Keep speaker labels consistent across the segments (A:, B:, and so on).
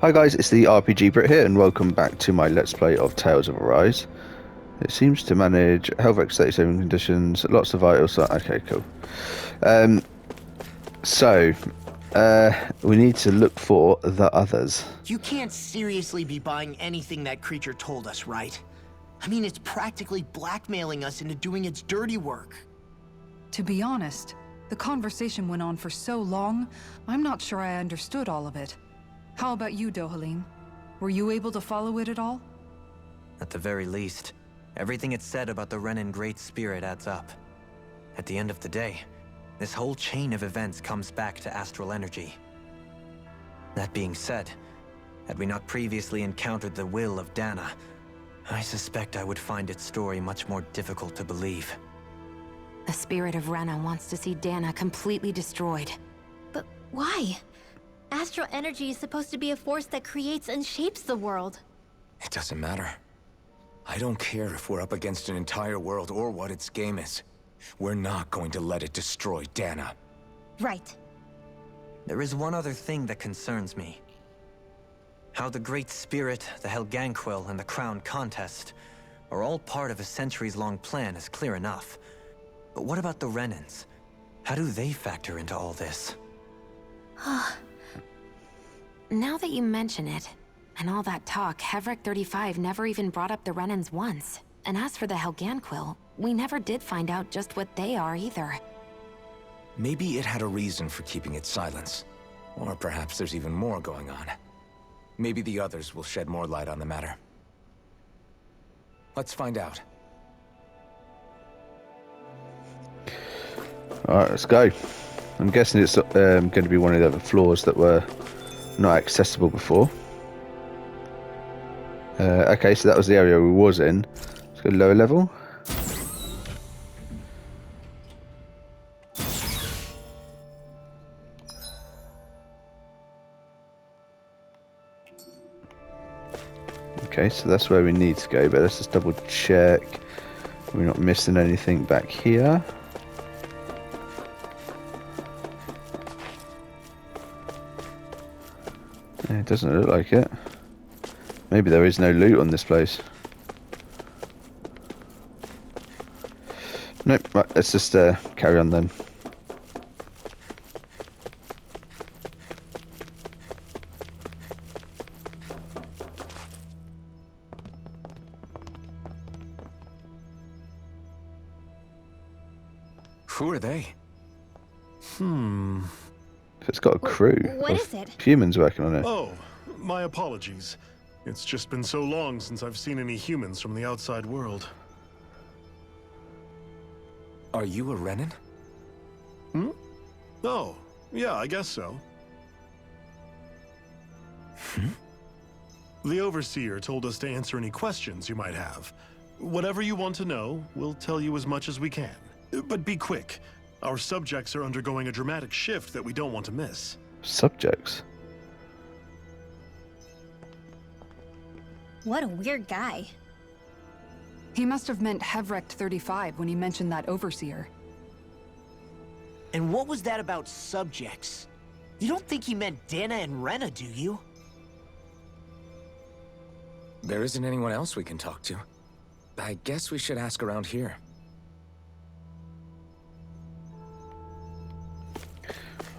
A: Hi guys, it's the RPG Brit here, and welcome back to my Let's Play of Tales of Arise. It seems to manage Hellvrex 37 conditions, lots of vitals. Okay, cool. Um, so, we need to look for the others.
B: You can't seriously be buying anything that creature told us, right? I mean, it's practically blackmailing us into doing its dirty work.
C: To be honest, the conversation went on for so long, I'm not sure I understood all of it. How about you, Dohalim? Were you able to follow it at all?
D: At the very least, everything it said about the Renan Great Spirit adds up. At the end of the day, this whole chain of events comes back to astral energy. That being said, had we not previously encountered the will of Dana, I suspect I would find its story much more difficult to believe.
E: The spirit of Rena wants to see Dana completely destroyed.
F: But why? Astral energy is supposed to be a force that creates and shapes the world.
G: It doesn't matter. I don't care if we're up against an entire world or what its game is. We're not going to let it destroy Dana.
F: Right.
D: There is one other thing that concerns me. How the Great Spirit, the Helganquil, and the Crown Contest are all part of a centuries-long plan is clear enough. But what about the Renans? How do they factor into all this?
E: Now that you mention it, and all that talk, Hevric 35 never even brought up the Renans once. And as for the Helganquil, we never did find out just what they are either.
G: Maybe it had a reason for keeping its silence. Or perhaps there's even more going on. Maybe the others will shed more light on the matter. Let's find out.
A: Alright, let's go. I'm guessing it's going to be one of the other floors that were not accessible before. Okay, so that was the area we was in. Let's go lower level. Okay, so that's where we need to go, but let's just double check we're not missing anything back here. It doesn't look like it. Maybe there is no loot on this place. Nope, right, let's just carry on then.
G: Who are they?
A: It's got a crew
F: What
A: of
F: is it?
A: humans working on it.
H: Oh, my apologies. It's just been so long since I've seen any humans from the outside world.
G: Are you a Renan?
H: Oh, yeah, I guess so. The Overseer told us to answer any questions you might have. Whatever you want to know, we'll tell you as much as we can. But be quick. Our subjects are undergoing a dramatic shift that we don't want to miss.
A: Subjects.
F: What a weird guy.
C: He must have meant Hevrecht 35 when he mentioned that Overseer.
B: And what was that about subjects? You don't think he meant Dana and Rena, do you?
G: There isn't anyone else we can talk to. I guess we should ask around here.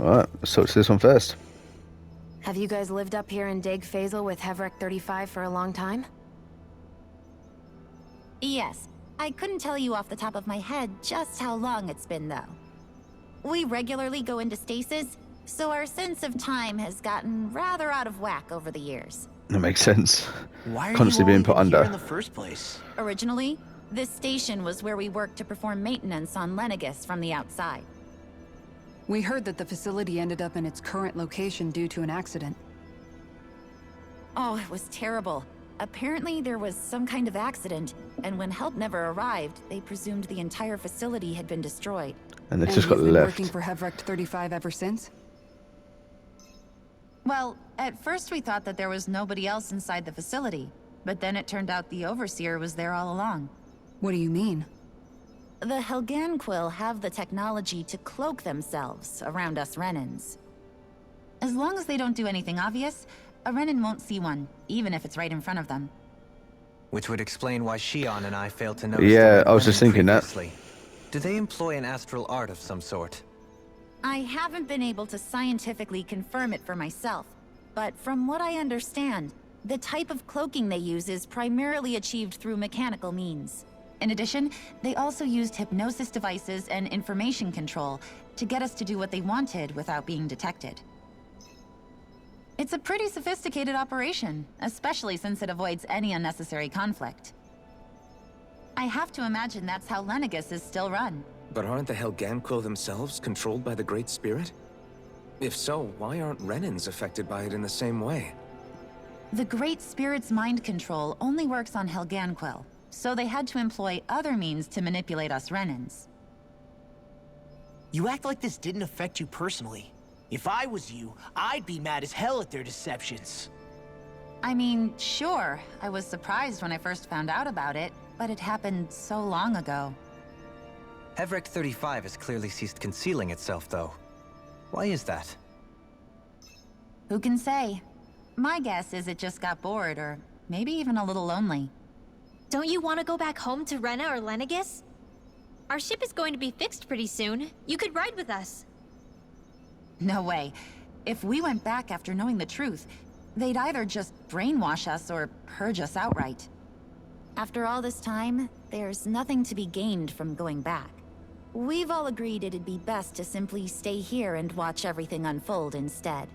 A: Alright, let's talk to this one first.
E: Have you guys lived up here in Dag Fazel with Hevric 35 for a long time?
F: Yes. I couldn't tell you off the top of my head just how long it's been, though. We regularly go into stasis, so our sense of time has gotten rather out of whack over the years.
A: That makes sense.
B: Why are
A: Constantly
B: you
A: being
B: all
A: put
B: even here
A: under.
B: in the first place?
F: Originally, this station was where we worked to perform maintenance on Lenegis from the outside.
C: We heard that the facility ended up in its current location due to an accident.
F: Oh, it was terrible. Apparently there was some kind of accident, and when help never arrived, they presumed the entire facility had been destroyed.
A: And they
C: And
A: just got
C: you've been
A: left.
C: working for Hevrecht 35 ever since?
F: Well, at first we thought that there was nobody else inside the facility, but then it turned out the Overseer was there all along.
C: What do you mean?
F: The Helganquil have the technology to cloak themselves around us Renans. As long as they don't do anything obvious,
I: a Renan won't see one, even if it's right in front of them.
D: Which would explain why Shion and I failed to notice.
A: Yeah,
D: the
A: I was just
D: Renan
A: thinking that.
D: previously. Do they employ an astral art of some sort?
F: I haven't been able to scientifically confirm it for myself, but from what I understand, the type of cloaking they use is primarily achieved through mechanical means.
I: In addition, they also used hypnosis devices and information control to get us to do what they wanted without being detected. It's a pretty sophisticated operation, especially since it avoids any unnecessary conflict. I have to imagine that's how Lenegis is still run.
G: But aren't the Helganquil themselves controlled by the Great Spirit? If so, why aren't Renans affected by it in the same way?
I: The Great Spirit's mind control only works on Helganquil, so they had to employ other means to manipulate us Renans.
B: You act like this didn't affect you personally. If I was you, I'd be mad as hell at their deceptions.
I: I mean, sure, I was surprised when I first found out about it, but it happened so long ago.
D: Hevric 35 has clearly ceased concealing itself, though. Why is that?
I: Who can say? My guess is it just got bored, or maybe even a little lonely.
J: Don't you want to go back home to Rena or Lenegis? Our ship is going to be fixed pretty soon. You could ride with us.
I: No way. If we went back after knowing the truth, they'd either just brainwash us or purge us outright.
F: After all this time, there's nothing to be gained from going back. We've all agreed it'd be best to simply stay here and watch everything unfold instead.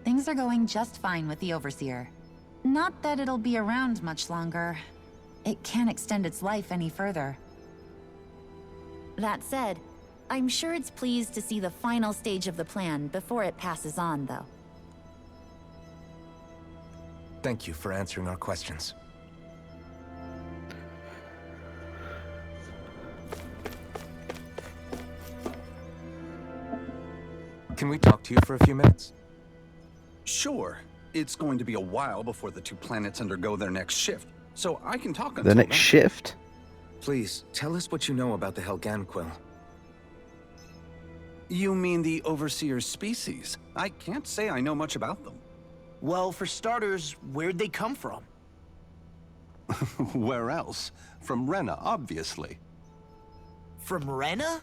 I: Things are going just fine with the Overseer. Not that it'll be around much longer. It can't extend its life any further.
F: That said, I'm sure it's pleased to see the final stage of the plan before it passes on, though.
G: Thank you for answering our questions. Can we talk to you for a few minutes?
K: Sure. It's going to be a while before the two planets undergo their next shift, so I can talk until
A: The next
K: then.
A: shift?
G: Please, tell us what you know about the Helganquil.
K: You mean the Overseer's species? I can't say I know much about them.
B: Well, for starters, where'd they come from?
L: Where else? From Rena, obviously.
B: From Rena?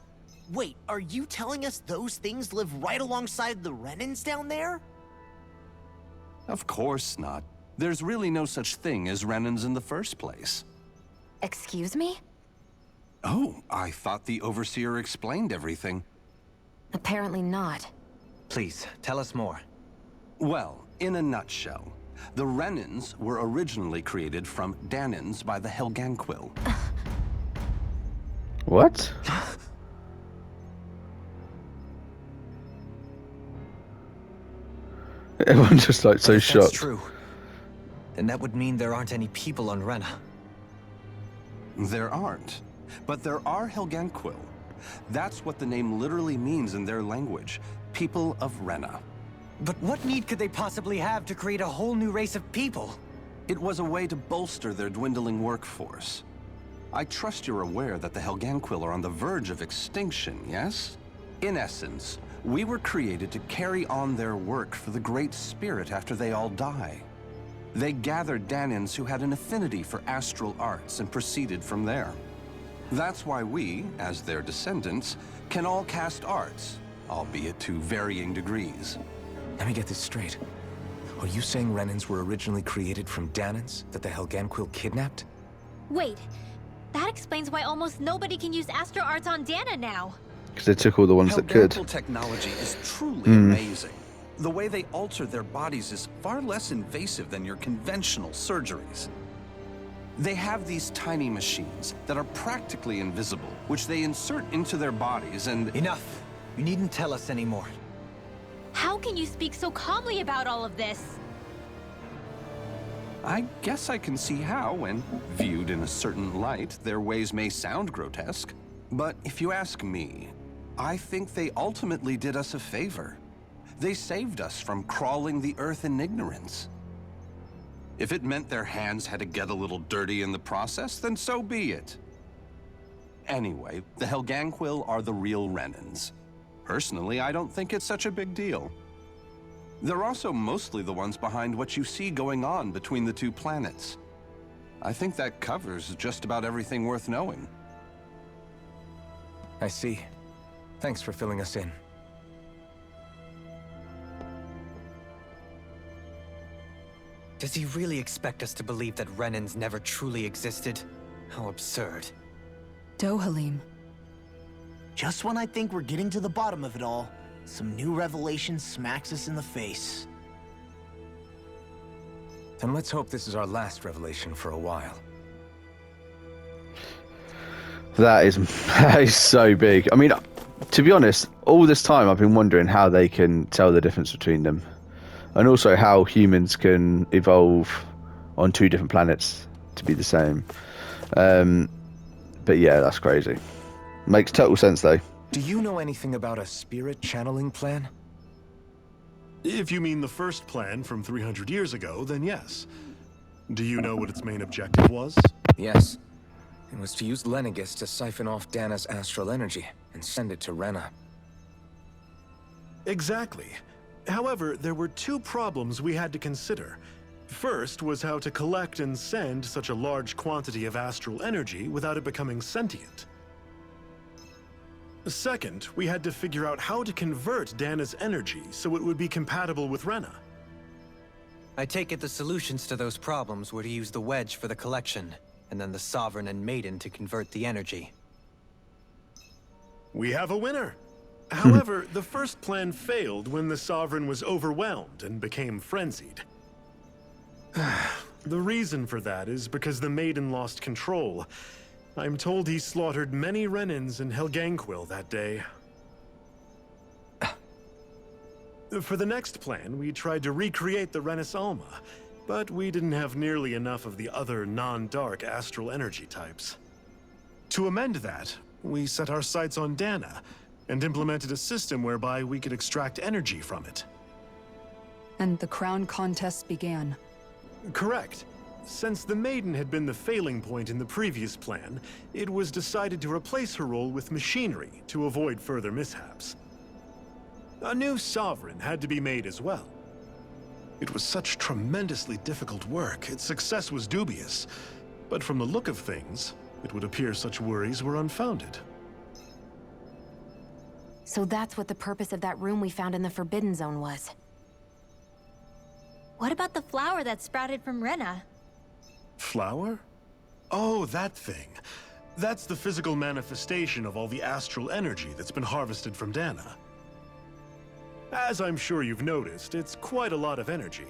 B: Wait, are you telling us those things live right alongside the Renans down there?
L: Of course not. There's really no such thing as Renans in the first place.
E: Excuse me?
L: Oh, I thought the Overseer explained everything.
E: Apparently not.
D: Please, tell us more.
L: Well, in a nutshell, the Renans were originally created from Danans by the Helganquil.
A: What? Everyone's just like so
D: If
A: shocked.
D: that's true, then that would mean there aren't any people on Rena.
L: There aren't, but there are Helganquil. That's what the name literally means in their language, people of Rena.
D: But what need could they possibly have to create a whole new race of people?
L: It was a way to bolster their dwindling workforce. I trust you're aware that the Helganquil are on the verge of extinction, yes? In essence, we were created to carry on their work for the Great Spirit after they all die. They gathered Danans who had an affinity for astral arts and proceeded from there. That's why we, as their descendants, can all cast arts, albeit to varying degrees.
G: Let me get this straight. Are you saying Renans were originally created from Danans that the Helganquil kidnapped?
J: Wait, that explains why almost nobody can use Astro Arts on Dana now.
A: Because they took all the ones that could.
K: Helganquil technology is truly amazing. The way they alter their bodies is far less invasive than your conventional surgeries.
L: They have these tiny machines that are practically invisible, which they insert into their bodies and...
D: Enough! You needn't tell us anymore.
J: How can you speak so calmly about all of this?
L: I guess I can see how, when viewed in a certain light, their ways may sound grotesque. But if you ask me, I think they ultimately did us a favor. They saved us from crawling the earth in ignorance. If it meant their hands had to get a little dirty in the process, then so be it. Anyway, the Helganquil are the real Renans. Personally, I don't think it's such a big deal. They're also mostly the ones behind what you see going on between the two planets. I think that covers just about everything worth knowing.
G: I see. Thanks for filling us in.
D: Does he really expect us to believe that Renans never truly existed? How absurd.
C: Dohalim.
B: Just when I think we're getting to the bottom of it all, some new revelation smacks us in the face.
G: And let's hope this is our last revelation for a while.
A: That is so big. I mean, to be honest, all this time I've been wondering how they can tell the difference between them. And also how humans can evolve on two different planets to be the same. But yeah, that's crazy. Makes total sense though.
G: Do you know anything about a spirit channeling plan?
H: If you mean the first plan from 300 years ago, then yes. Do you know what its main objective was?
G: Yes. It was to use Lenegis to siphon off Dana's astral energy and send it to Rena.
H: Exactly. However, there were two problems we had to consider. First was how to collect and send such a large quantity of astral energy without it becoming sentient. Second, we had to figure out how to convert Dana's energy so it would be compatible with Rena.
D: I take it the solutions to those problems were to use the wedge for the collection, and then the Sovereign and Maiden to convert the energy.
H: We have a winner! However, the first plan failed when the Sovereign was overwhelmed and became frenzied. The reason for that is because the Maiden lost control. I'm told he slaughtered many Renans in Helganquil that day. For the next plan, we tried to recreate the Renis Alma, but we didn't have nearly enough of the other non-dark astral energy types. To amend that, we set our sights on Dana, and implemented a system whereby we could extract energy from it.
C: And the crown contest began.
H: Correct. Since the Maiden had been the failing point in the previous plan, it was decided to replace her role with machinery to avoid further mishaps. A new Sovereign had to be made as well. It was such tremendously difficult work, its success was dubious. But from the look of things, it would appear such worries were unfounded.
E: So that's what the purpose of that room we found in the Forbidden Zone was.
J: What about the flower that sprouted from Rena?
H: Flower? Oh, that thing. That's the physical manifestation of all the astral energy that's been harvested from Dana. As I'm sure you've noticed, it's quite a lot of energy.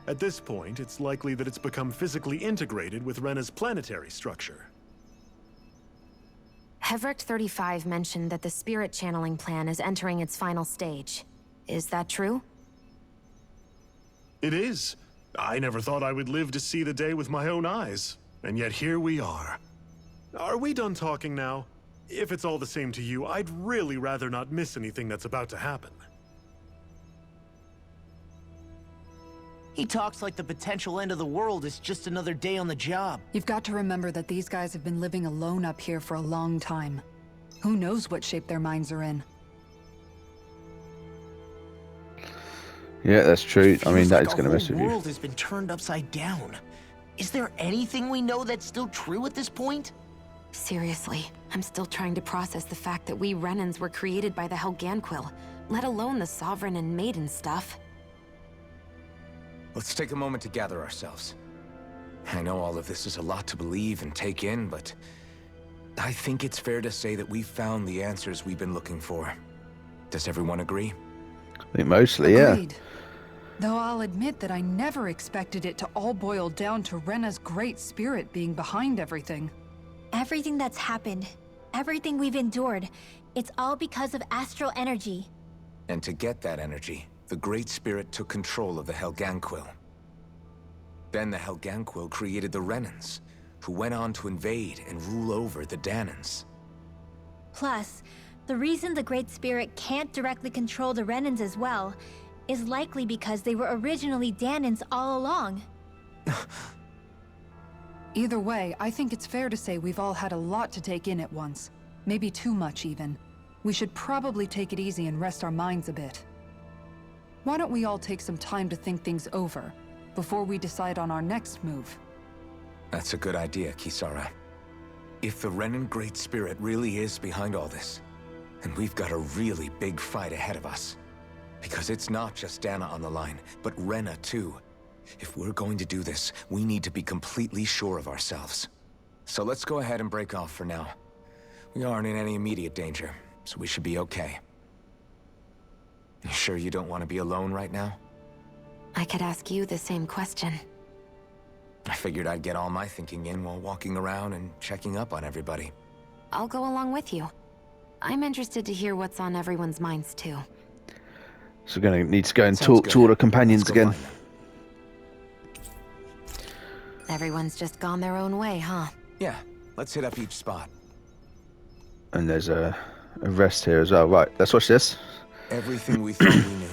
H: At this point, it's likely that it's become physically integrated with Rena's planetary structure.
E: Hevric 35 mentioned that the spirit channeling plan is entering its final stage. Is that true?
H: It is. I never thought I would live to see the day with my own eyes, and yet here we are. Are we done talking now? If it's all the same to you, I'd really rather not miss anything that's about to happen.
B: He talks like the potential end of the world is just another day on the job.
C: You've got to remember that these guys have been living alone up here for a long time. Who knows what shape their minds are in?
A: Yeah, that's true. I mean, that is going to mess with
B: The
A: you.
B: world has been turned upside down. Is there anything we know that's still true at this point?
E: Seriously, I'm still trying to process the fact that we Renans were created by the Helganquil, let alone the Sovereign and Maiden stuff.
G: Let's take a moment to gather ourselves. I know all of this is a lot to believe and take in, but I think it's fair to say that we've found the answers we've been looking for. Does everyone agree?
A: I think mostly, yeah.
C: Agreed. Though I'll admit that I never expected it to all boil down to Rena's great spirit being behind everything.
J: Everything that's happened, everything we've endured, it's all because of astral energy.
G: And to get that energy, the Great Spirit took control of the Helganquil. Then the Helganquil created the Renans, who went on to invade and rule over the Danans.
J: Plus, the reason the Great Spirit can't directly control the Renans as well is likely because they were originally Danans all along.
C: Either way, I think it's fair to say we've all had a lot to take in at once. Maybe too much, even. We should probably take it easy and rest our minds a bit. Why don't we all take some time to think things over before we decide on our next move?
G: That's a good idea, Kisara. If the Renan Great Spirit really is behind all this, then we've got a really big fight ahead of us. Because it's not just Dana on the line, but Rena too. If we're going to do this, we need to be completely sure of ourselves. So let's go ahead and break off for now. We aren't in any immediate danger, so we should be okay. You sure you don't want to be alone right now?
E: I could ask you the same question.
G: I figured I'd get all my thinking in while walking around and checking up on everybody.
E: I'll go along with you. I'm interested to hear what's on everyone's minds too.
A: So we're going to need to go and
G: Sounds
A: talk
G: good.
A: to all the companions
G: Let's go
A: again.
G: find them.
E: Everyone's just gone their own way, huh?
G: Yeah, let's hit up each spot.
A: And there's a rest here as well. Right, let's watch this.
G: Everything we thought we knew.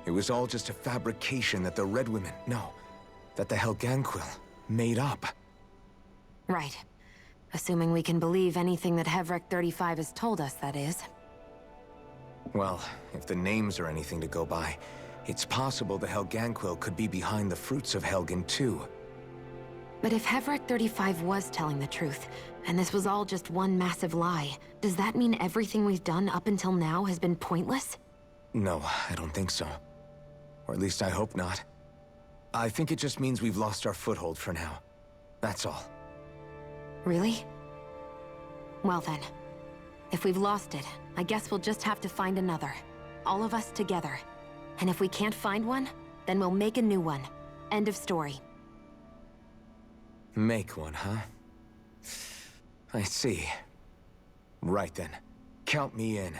G: It was all just a fabrication that the Red Women, no, that the Helganquil made up.
E: Right. Assuming we can believe anything that Hevric 35 has told us, that is.
G: Well, if the names are anything to go by, it's possible the Helganquil could be behind the fruits of Helgen too.
E: But if Hevric 35 was telling the truth, and this was all just one massive lie, does that mean everything we've done up until now has been pointless?
G: No, I don't think so. Or at least I hope not. I think it just means we've lost our foothold for now. That's all.
E: Really? Well then, if we've lost it, I guess we'll just have to find another. All of us together. And if we can't find one, then we'll make a new one. End of story.
G: Make one, huh? I see. Right then. Count me in.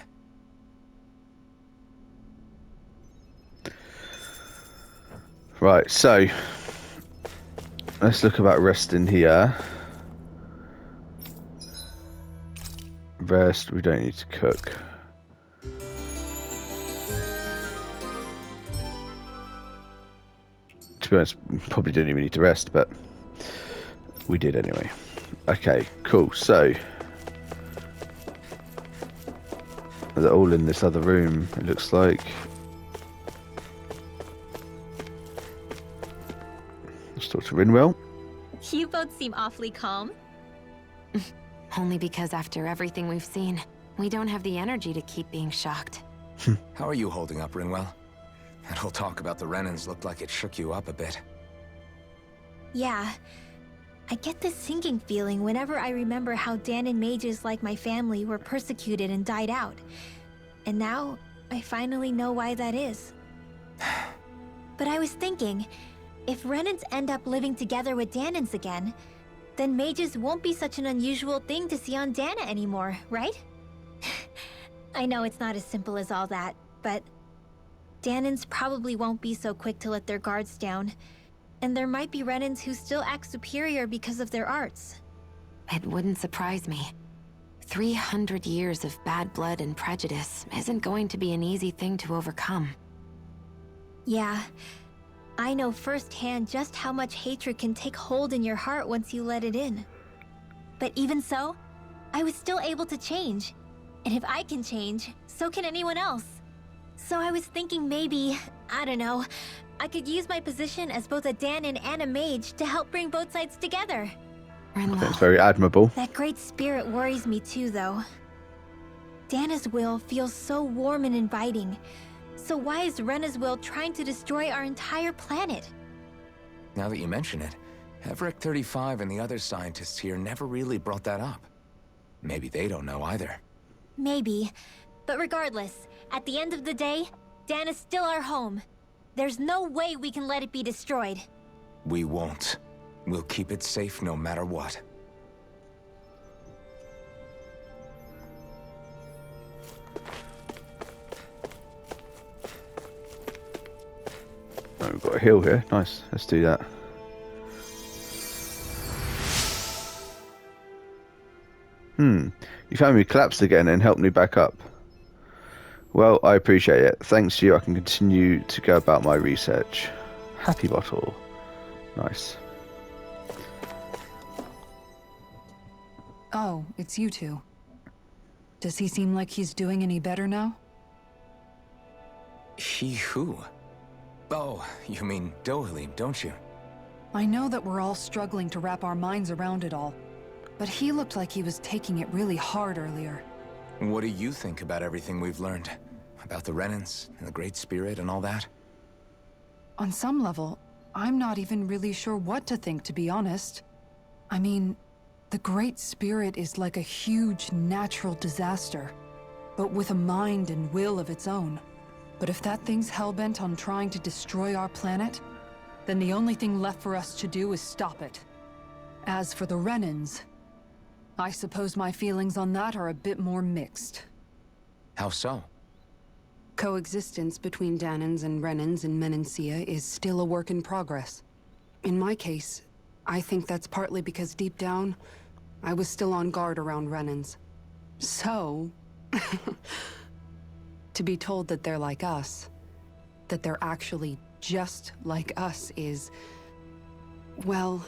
A: Right, so let's look about resting here. Rest, we don't need to cook. To be honest, we probably didn't even need to rest, but we did anyway. Okay, cool. So they're all in this other room, it looks like. Let's talk to Rinwell.
J: You both seem awfully calm.
E: Only because after everything we've seen, we don't have the energy to keep being shocked.
G: How are you holding up, Rinwell? That whole talk about the Renans looked like it shook you up a bit.
J: Yeah. I get this sinking feeling whenever I remember how Danan mages like my family were persecuted and died out. And now, I finally know why that is. But I was thinking, if Renans end up living together with Danans again, then mages won't be such an unusual thing to see on Dana anymore, right? I know it's not as simple as all that, but Danans probably won't be so quick to let their guards down. And there might be Renans who still act superior because of their arts.
E: It wouldn't surprise me. 300 years of bad blood and prejudice isn't going to be an easy thing to overcome.
J: Yeah. I know firsthand just how much hatred can take hold in your heart once you let it in. But even so, I was still able to change. And if I can change, so can anyone else. So I was thinking maybe, I don't know, I could use my position as both a Danan and a mage to help bring both sides together.
A: That's very admirable.
J: That great spirit worries me too, though. Dana's will feels so warm and inviting. So why is Rena's will trying to destroy our entire planet?
G: Now that you mention it, Hevric 35 and the other scientists here never really brought that up. Maybe they don't know either.
J: Maybe. But regardless, at the end of the day, Dana's still our home. There's no way we can let it be destroyed.
G: We won't. We'll keep it safe no matter what.
A: Oh, we've got a hill here. Nice. Let's do that. You found me collapsed again and helped me back up. Well, I appreciate it. Thanks to you, I can continue to go about my research. Happy bottle. Nice.
C: Oh, it's you two. Does he seem like he's doing any better now?
G: He who? Oh, you mean Dohalim, don't you?
C: I know that we're all struggling to wrap our minds around it all, but he looked like he was taking it really hard earlier.
G: What do you think about everything we've learned? About the Renans, and the Great Spirit, and all that?
C: On some level, I'm not even really sure what to think, to be honest. I mean, the Great Spirit is like a huge natural disaster, but with a mind and will of its own. But if that thing's hellbent on trying to destroy our planet, then the only thing left for us to do is stop it. As for the Renans, I suppose my feelings on that are a bit more mixed.
G: How so?
C: Coexistence between Dahnans and Renans in Menancia is still a work in progress. In my case, I think that's partly because deep down, I was still on guard around Renans. So, to be told that they're like us, that they're actually just like us is, well,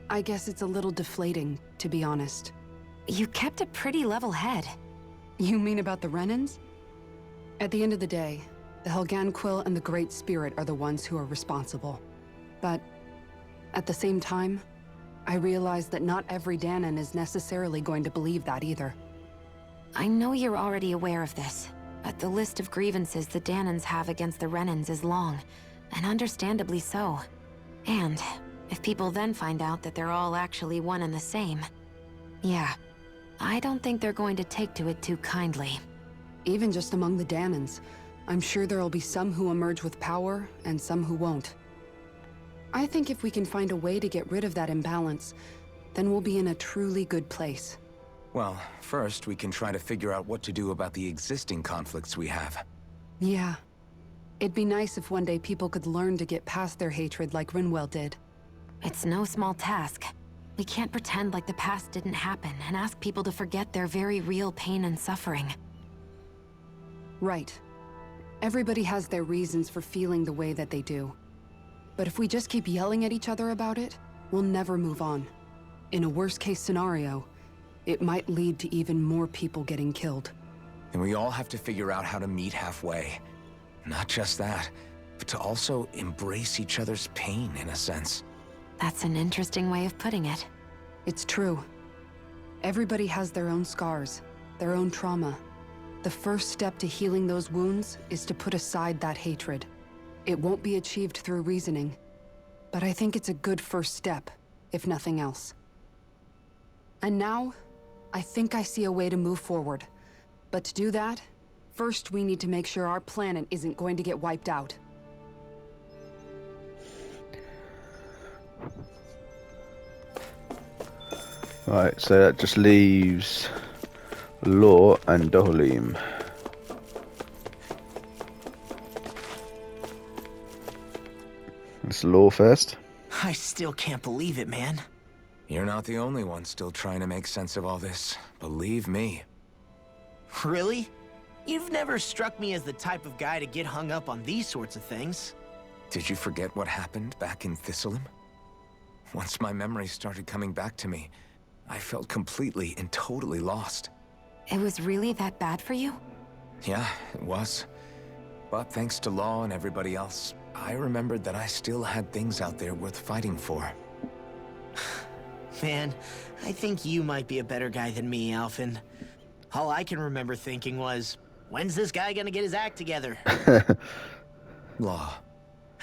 C: I guess it's a little deflating, to be honest.
E: You kept a pretty level head.
C: You mean about the Renans? At the end of the day, the Helganquil and the Great Spirit are the ones who are responsible. But at the same time, I realize that not every Dahnan is necessarily going to believe that either.
E: I know you're already aware of this, but the list of grievances the Dahnans have against the Renans is long, and understandably so. And if people then find out that they're all actually one and the same, yeah, I don't think they're going to take to it too kindly.
C: Even just among the Dahnans, I'm sure there'll be some who emerge with power, and some who won't. I think if we can find a way to get rid of that imbalance, then we'll be in a truly good place.
G: Well, first we can try to figure out what to do about the existing conflicts we have.
C: Yeah. It'd be nice if one day people could learn to get past their hatred like Rinwell did.
E: It's no small task. We can't pretend like the past didn't happen and ask people to forget their very real pain and suffering.
C: Right. Everybody has their reasons for feeling the way that they do. But if we just keep yelling at each other about it, we'll never move on. In a worst-case scenario, it might lead to even more people getting killed.
G: And we all have to figure out how to meet halfway. Not just that, but to also embrace each other's pain, in a sense.
E: That's an interesting way of putting it.
C: It's true. Everybody has their own scars, their own trauma. The first step to healing those wounds is to put aside that hatred. It won't be achieved through reasoning, but I think it's a good first step, if nothing else. And now, I think I see a way to move forward. But to do that, first we need to make sure our planet isn't going to get wiped out.
A: Right, so that just leaves Law and Dohalim. It's Law first.
B: I still can't believe it, man.
G: You're not the only one still trying to make sense of all this. Believe me.
B: Really? You've never struck me as the type of guy to get hung up on these sorts of things.
G: Did you forget what happened back in Thistleum? Once my memories started coming back to me, I felt completely and totally lost.
E: It was really that bad for you?
G: Yeah, it was. But thanks to Law and everybody else, I remembered that I still had things out there worth fighting for.
B: Man, I think you might be a better guy than me, Alphen. All I can remember thinking was, when's this guy gonna get his act together?
G: Law.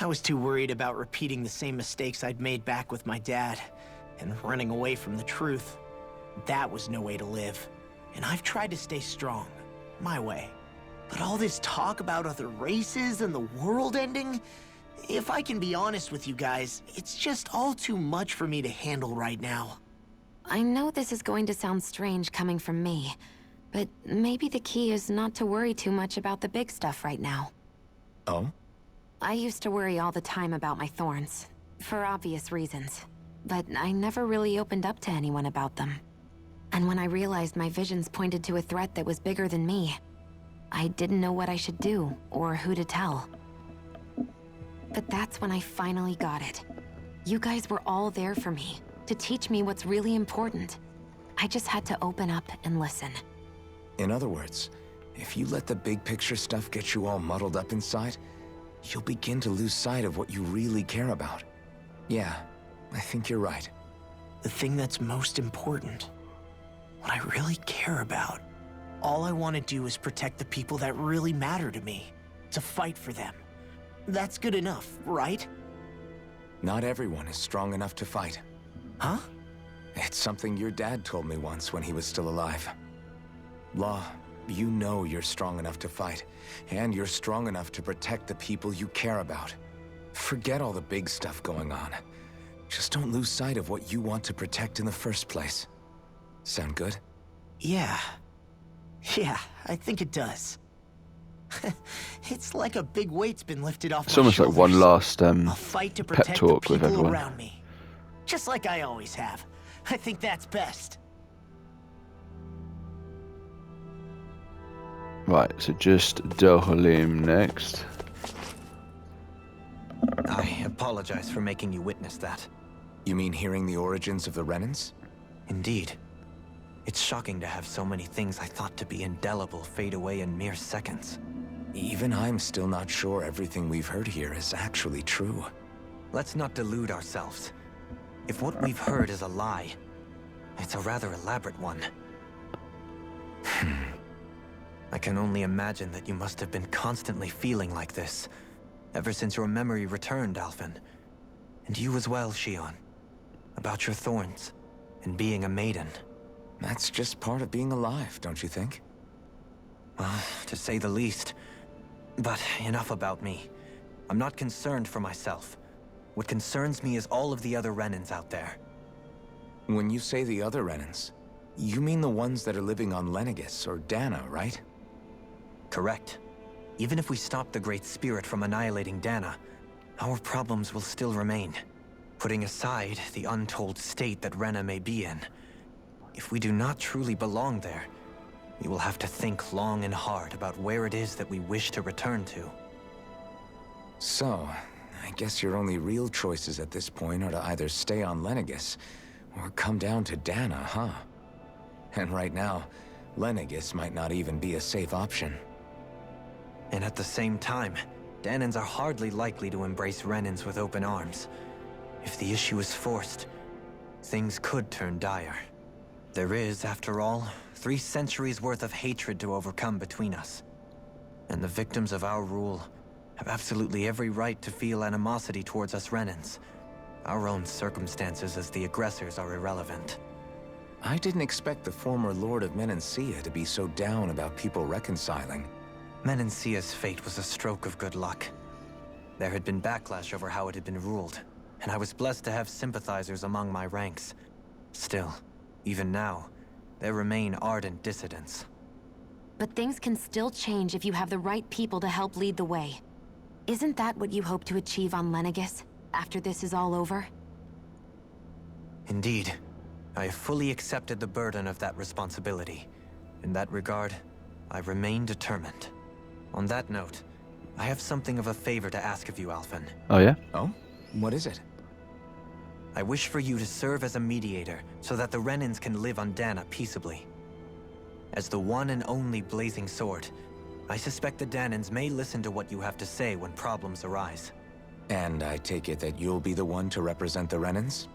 B: I was too worried about repeating the same mistakes I'd made back with my dad, and running away from the truth. That was no way to live. And I've tried to stay strong, my way. But all this talk about other races and the world ending, if I can be honest with you guys, it's just all too much for me to handle right now.
E: I know this is going to sound strange coming from me, but maybe the key is not to worry too much about the big stuff right now.
G: Oh?
E: I used to worry all the time about my thorns, for obvious reasons, but I never really opened up to anyone about them. And when I realized my visions pointed to a threat that was bigger than me, I didn't know what I should do, or who to tell. But that's when I finally got it. You guys were all there for me, to teach me what's really important. I just had to open up and listen.
G: In other words, If you let the big picture stuff get you all muddled up inside, you'll begin to lose sight of what you really care about. Yeah, I think you're right.
B: The thing that's most important, what I really care about. All I want to do is protect the people that really matter to me, to fight for them. That's good enough, right?
G: Not everyone is strong enough to fight.
B: Huh?
G: It's something your dad told me once when he was still alive. Law, you know you're strong enough to fight, and you're strong enough to protect the people you care about. Forget all the big stuff going on. Just don't lose sight of what you want to protect in the first place. Sound good?
B: Yeah, I think it does. It's like a big weight's been lifted off
A: It's
B: my
A: almost like one
B: shoulders.
A: last
B: A fight to
A: pep
B: protect
A: talk
B: the
A: with
B: people
A: everyone.
B: around me. Just like I always have. I think that's best.
A: Right, so just Dohalim next.
D: I apologize for making you witness that.
G: You mean hearing the origins of the Renans?
D: Indeed. It's shocking to have so many things I thought to be indelible fade away in mere seconds.
G: Even I'm still not sure everything we've heard here is actually true.
D: Let's not delude ourselves. If what we've heard is a lie, it's a rather elaborate one. I can only imagine that you must have been constantly feeling like this, ever since your memory returned, Alphen. And you as well, Shion. About your thorns, and being a maiden.
G: That's just part of being alive, don't you think?
D: Well, to say the least. But enough about me. I'm not concerned for myself. What concerns me is all of the other Renans out there.
G: When you say the other Renans, you mean the ones that are living on Lenegis or Dana, right?
D: Correct. Even if we stop the Great Spirit from annihilating Dana, our problems will still remain. Putting aside the untold state that Rena may be in, if we do not truly belong there, we will have to think long and hard about where it is that we wish to return to.
G: So, I guess your only real choices at this point are to either stay on Lenegis, or come down to Dana, huh? And right now, Lenegis might not even be a safe option.
D: And at the same time, Danans are hardly likely to embrace Renans with open arms. If the issue is forced, things could turn dire. There is, after all, 3 centuries worth of hatred to overcome between us. And the victims of our rule have absolutely every right to feel animosity towards us Renans. Our own circumstances as the aggressors are irrelevant.
G: I didn't expect the former Lord of Menancia to be so down about people reconciling.
D: Menancia's fate was a stroke of good luck. There had been backlash over how it had been ruled, and I was blessed to have sympathizers among my ranks. Still, even now, there remain ardent dissidents.
E: But things can still change if you have the right people to help lead the way. Isn't that what you hope to achieve on Lenegis, after this is all over?
D: Indeed. I have fully accepted the burden of that responsibility. In that regard, I remain determined. On that note, I have something of a favor to ask of you, Alphen.
A: Oh yeah?
G: Oh? What is it?
D: I wish for you to serve as a mediator so that the Renans can live on Dana peaceably. As the one and only Blazing Sword, I suspect the Danans may listen to what you have to say when problems arise.
G: And I take it that you'll be the one to represent the Renans?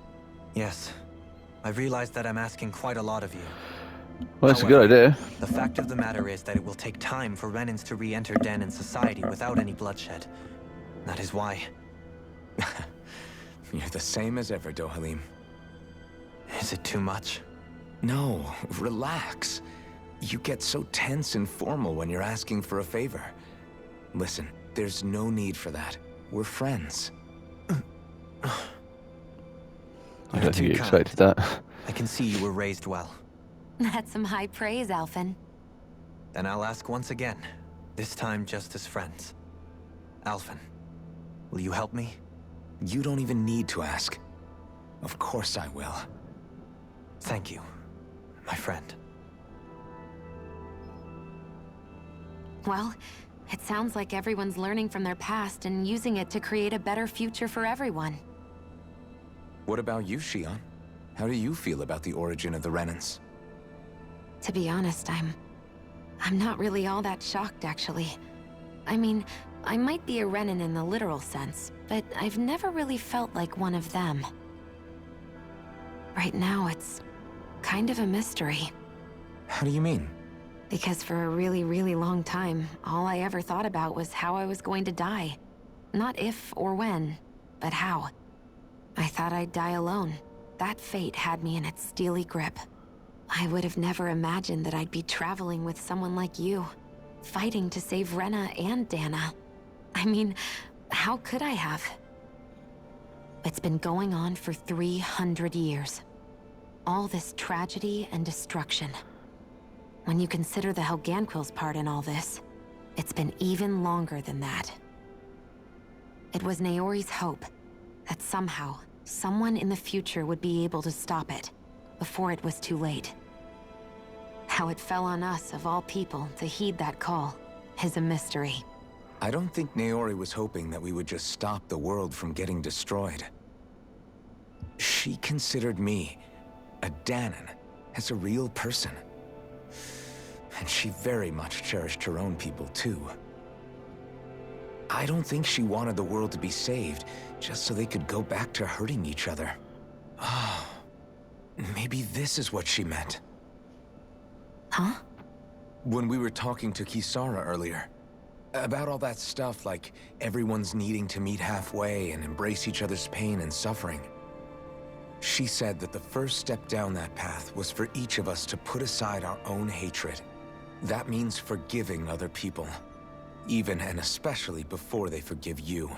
D: Yes. I realize that I'm asking quite a lot of you.
A: Well, that's
D: However,
A: a good idea.
D: The fact of the matter is that it will take time for Renans to re-enter Danan society without any bloodshed. That is why...
G: You're the same as ever, Dohalim.
D: Is it too much?
G: No, relax. You get so tense and formal when you're asking for a favor. Listen, there's no need for that. We're friends.
A: I don't think you expected that.
D: I can see you were raised well.
E: That's some high praise, Alphen.
D: Then I'll ask once again, this time just as friends. Alphen, will you help me?
G: You don't even need to ask. Of course I will.
D: Thank you, my friend.
E: Well, it sounds like everyone's learning from their past and using it to create a better future for everyone.
G: What about you, Shion? How do you feel about the origin of the Renans?
E: To be honest, I'm I'm not really all that shocked, actually. I mean, I might be a Renan in the literal sense, but I've never really felt like one of them. Right now, it's kind of a mystery.
G: How do you mean?
E: Because for a really, really long time, all I ever thought about was how I was going to die. Not if or when, but how. I thought I'd die alone. That fate had me in its steely grip. I would have never imagined that I'd be traveling with someone like you, fighting to save Rena and Dana. I mean, how could I have? It's been going on for 300 years. All this tragedy and destruction. When you consider the Helganquil's part in all this, it's been even longer than that. It was Naori's hope that somehow, someone in the future would be able to stop it, before it was too late. How it fell on us, of all people, to heed that call, is a mystery.
G: I don't think Naori was hoping that we would just stop the world from getting destroyed. She considered me, a Dahnan, as a real person. And she very much cherished her own people, too. I don't think she wanted the world to be saved, just so they could go back to hurting each other. Oh, maybe this is what she meant.
E: Huh?
G: When we were talking to Kisara earlier, about all that stuff like everyone's needing to meet halfway and embrace each other's pain and suffering. She said that the first step down that path was for each of us to put aside our own hatred. That means forgiving other people, even and especially before they forgive you.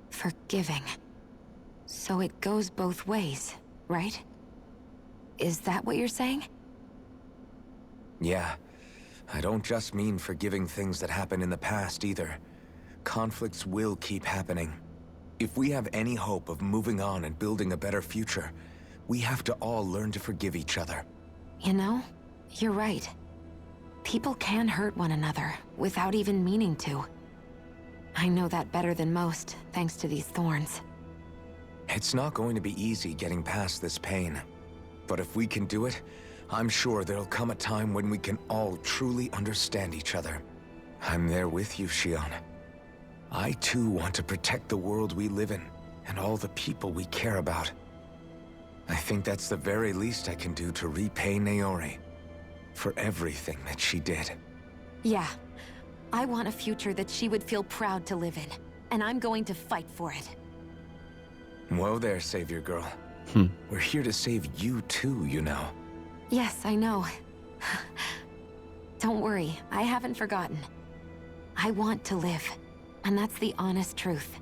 E: Forgiving. So it goes both ways, right? Is that what you're saying?
G: Yeah. I don't just mean forgiving things that happened in the past either. Conflicts will keep happening. If we have any hope of moving on and building a better future, we have to all learn to forgive each other.
E: You know, you're right. People can hurt one another without even meaning to. I know that better than most, thanks to these thorns.
G: It's not going to be easy getting past this pain. But if we can do it, I'm sure there'll come a time when we can all truly understand each other. I'm there with you, Shion. I too want to protect the world we live in, and all the people we care about. I think that's the very least I can do to repay Naori for everything that she did.
E: Yeah. I want a future that she would feel proud to live in, and I'm going to fight for it.
G: Whoa there, Savior Girl. We're here to save you too, you know.
E: Yes, I know. Don't worry, I haven't forgotten. I want to live, and that's the honest truth.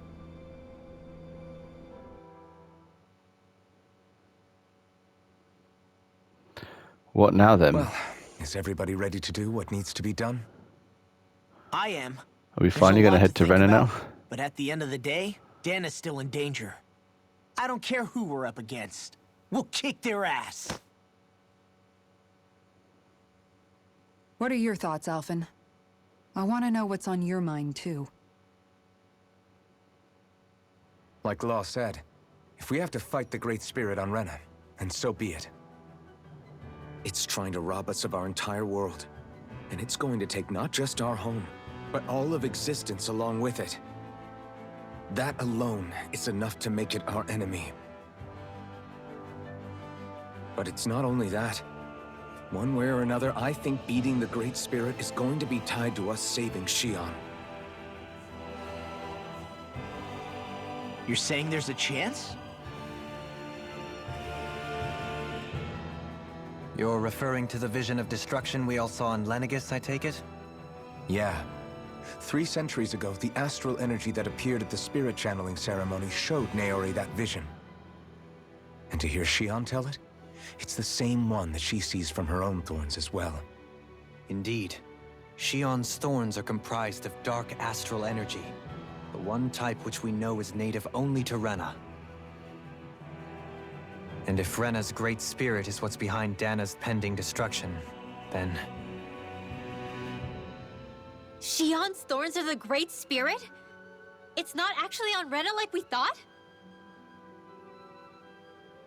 A: What now then?
G: Well, is everybody ready to do what needs to be done?
B: I am.
A: Are we
B: There's
A: finally
B: a
A: going to
B: lot
A: head to
B: think
A: Rena
B: about,
A: now?
B: But at the end of the day, Dan is still in danger. I don't care who we're up against. We'll kick their ass.
C: What are your thoughts, Alphen? I want to know what's on your mind, too.
G: Like Law said, if we have to fight the Great Spirit on Rena, then so be it. It's trying to rob us of our entire world. And it's going to take not just our home, but all of existence along with it. That alone is enough to make it our enemy. But it's not only that. One way or another, I think beating the Great Spirit is going to be tied to us saving Shion.
B: You're saying there's a chance?
D: You're referring to the vision of destruction we all saw in Lenegis, I take it?
G: Yeah. 3 centuries ago, the astral energy that appeared at the spirit channeling ceremony showed Naori that vision. And to hear Shion tell it, it's the same one that she sees from her own thorns as well.
D: Indeed. Shion's thorns are comprised of dark astral energy, the one type which we know is native only to Rena. And if Rena's great spirit is what's behind Dana's pending destruction, then...
J: Shion's thorns are the Great Spirit? It's not actually on Rena like we thought?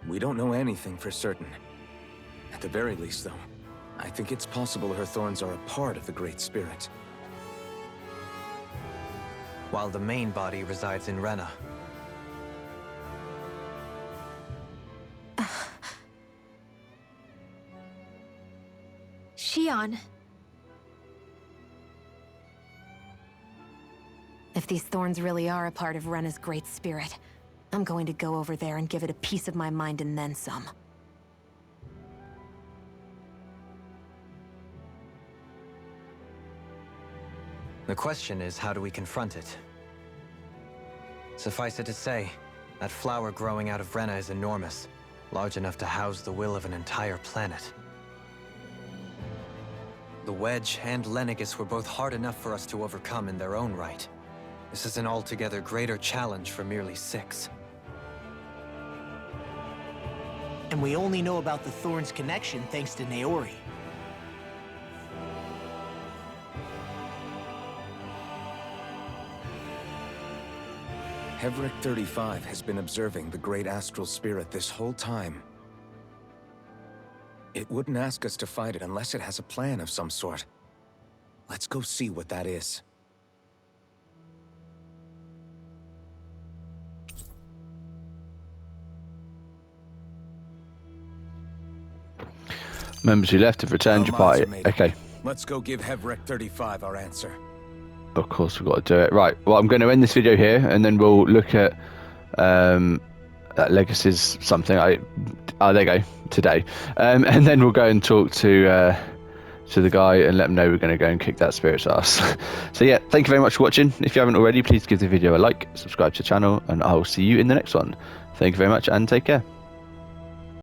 G: We don't know anything for certain. At the very least, though, I think it's possible her thorns are a part of the Great Spirit.
D: While the main body resides in Rena.
J: Shion.
E: If these thorns really are a part of Rena's Great Spirit, I'm going to go over there and give it a piece of my mind and then some.
D: The question is, how do we confront it? Suffice it to say, that flower growing out of Rena is enormous, large enough to house the will of an entire planet. The Wedge and Lenegis were both hard enough for us to overcome in their own right. This is an altogether greater challenge for merely 6.
B: And we only know about the Thorns' connection thanks to Naori.
G: Hevric 35 has been observing the Great Astral Spirit this whole time. It wouldn't ask us to fight it unless it has a plan of some sort. Let's go see what that is.
A: Members who left have returned your party. Okay.
G: Let's go give Hevric 35 our answer.
A: Of course, we've got to do it. Right, well, I'm going to end this video here, and then we'll look at Legacy's something. Oh, there you go, today. And then we'll go and talk to the guy and let him know we're going to go and kick that spirit's ass. So yeah, thank you very much for watching. If you haven't already, please give the video a like, subscribe to the channel, and I'll see you in the next one. Thank you very much, and take care.